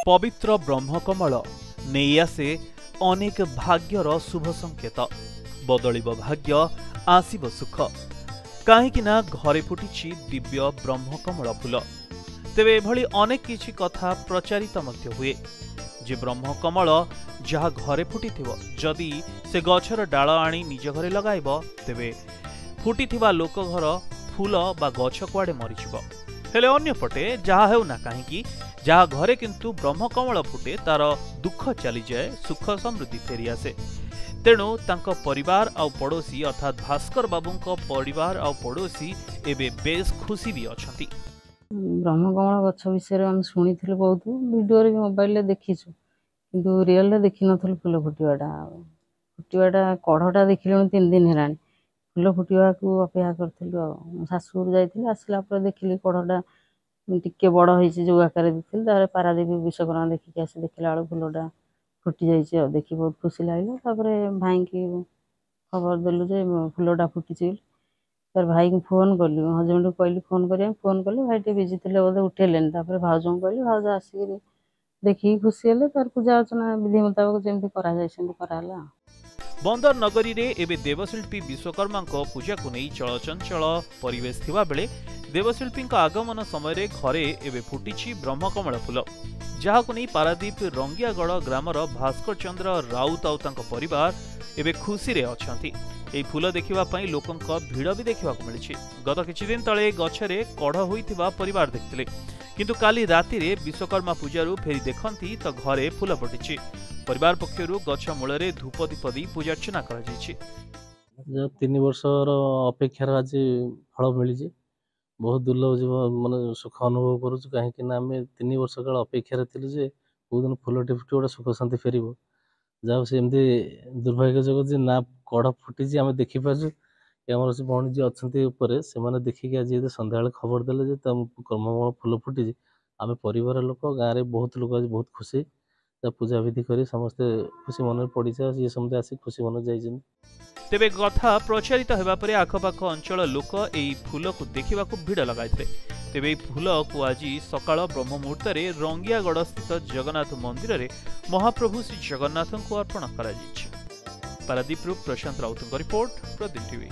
पवित्र ब्रह्मकमल नहीं आसे अनेक भाग्यर शुभ संकेत। बदलिब भाग्य, आसिब सुख। कहीं घरे फुटी दिव्य ब्रह्मकमल फूल। तेबे एभली अनेक किछि कथा प्रचारित मध्य हुए जे ब्रह्मकमल जहाँ घरे फुटी जदि से गछर डाल आनी निज घरे लगाइब तेबे फुटी लोक घर फूल बा गछ कुआडे मरीजिव। हेले अन्यपटे जहा हेउना काहींकी जहा घरे किंतु ब्रह्मकमल फुटे तार दुख चली जाए, सुख समृद्धि फेरी आसे। तेणु तांको परिवार आउ पड़ोसी अर्थात भास्कर बाबूंको परिवार आउ पड़ोसी एबे बेस खुशी भी अछंती। ब्रह्मकमल गछ विषय हम शुणी बहुत वीडियो रे मोबाइल देखीछु किंतु रियल रे देखि नथल। फूल फुटिवाटा कढ़टा देखिले 3 दिन हेलानी। फूल फुटिवा को अपेक्षा करथिलु। शाशुर जाइथिल आसला पर देखिली कढ़टा टिके बड़ होइछि जो आकार देखिल। तारे पारादीप विश्वकर्मा देखिक आसी देखिला बेलू फूलटा फुटी जाइछि। देखि बहुत खुशी लागला। तापरे भाई की खबर देलु जे फूलटा फुटिछि। तार भाई को फोन कली, हजबैंड को कहली फोन करिया। फोन कली, भाई टे बिजी थिले बोधे उठेलेन। तापरे भाउजों को कहली, भाउज आसी देखि खुशी हेले। तार पूजा अर्चना विधि मुताबिक जेमति करा जाय सेमति कराला। बंदर नगरी रे एबे देवशिल्पी विश्वकर्मा पूजा को नहीं चलचंचल परिवेश थिबा बेले देवशिल्पी आगमन समय घरे एबे फुटी ब्रह्मकमल फूल, जहाँ को नहीं पारादीप रंगियागढ़ ग्रामर भास्कर चंद्र राउत आउ तांको परिवार एबे खुशी रे अछंती। एई फूल देखिबा पई लोकंक भीड़ भी देखिबा को मिलिछि। गत किछि दिन तळे गछरे कढ़ होइथिबा परिवार देखथिले, किंतु काली राति रे विश्वकर्मा पूजारू फेरी देखंती तो घरे फूल फुटिछि। परिवार पक्षरु गछ मूलरे धूप दीप दी पूजा अर्चना करा जायछि। जो 3 वर्षर अपेक्षार आज फल मिली बहुत दुर्लभ जीव माने सुख अनुभव करूँ। कहीं आम 3 वर्ष काल अपेक्षार थिलु जे बहुत दिन फूलटे फुटी गोटे सुख शांति फेर जहाँ से एमती दुर्भाग्यजनक जे ना कढ़ फुटी आम देखिपार्छु। आम से भौणी जी अच्छा से देखिक आज सन्ध्या खबर देले जे ब्रह्मकमल फूल फुटी। आम परिवार लोक गाँव में बहुत लोग आज बहुत खुशी पूजा विधि करी समस्ते खुशी मन पड़ी ये समझे आसी खुशी मन जाइछन। तेबे कथा प्रचारित हेबा परे आखपाख अंचल लोक एई फूल को देखिबा को भीड़ लगाइथे। तेबे फूल को आज सकाळ ब्रह्म मुहूर्त रे रंगियागढ़ स्थित जगन्नाथ मंदिर रे महाप्रभु श्री जगन्नाथ को अर्पण करा जायछि। पारादीप प्रशांत राउत रिपोर्ट, प्रदीप टीवी।